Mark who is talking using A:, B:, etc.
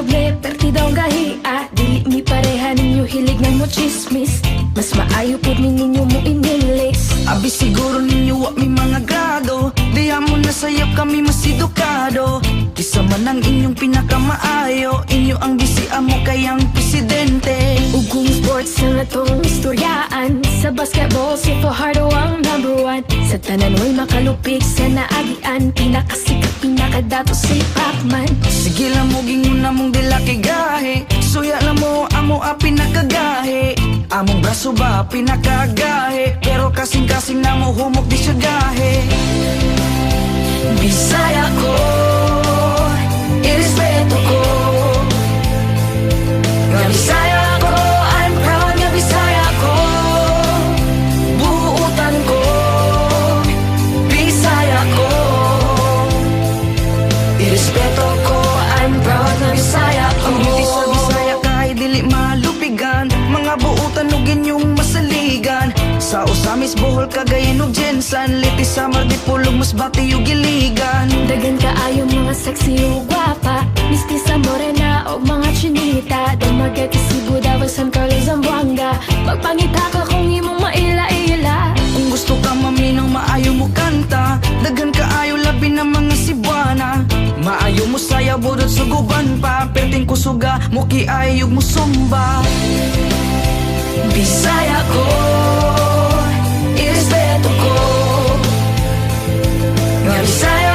A: doble, pertidaw gahiya. Dili mi pareha ninyo hilig ng mo chismis. Mas maayo po ninyo mo inilis.
B: Abi siguro ninyo wa mi mga grado. Diha mo na sayap kami mas edukado. Isa man ang inyong pinakamaayo. Inyo ang bisi amo kayang presidente.
A: Ugong sports na natong istoryaan. Sa basketball si Fajardo ang #1. Sa tanan way makalupig sa naagian. Pinakasikat pinakadato si Pacman.
B: Sige lang mo gingon na mong dila kay gahe. Suya lang mo amo a pinakagahe. Among braso ba pinakagahe. Pero kasing-kasing na mo humok di siya gahe. Bisaya ko, irespeto ko. Nga Bisaya ko, I'm proud nga Bisaya ko. Buutan ko, Bisaya ko. Irespeto ko, I'm proud nga Bisaya ko. Ang beauty sa Bisaya kahit dili malupigan. Mga buutan ug inyong masaligan. Sa Usamis, Bohol, Cagayan ug Jensan. Liti, Samar, Dipolog, Masbate ug Iligan.
A: Dagan kaayo mga sexy ug gwapa. Mistisa morena o mga chinita. Dumagat Cebu, Davao, San Carlos, Zamboanga. Magpangita ka kung imong maila-ila.
B: Kung gusto ka maminang maayo mo kanta. Dagan kaayo labi ng mga Cebuana. Maayo mo saya budot suguban pa. Perting kusuga mo kiayog mo sumba. Bisaya ko, irespeto ko. Nga Bisaya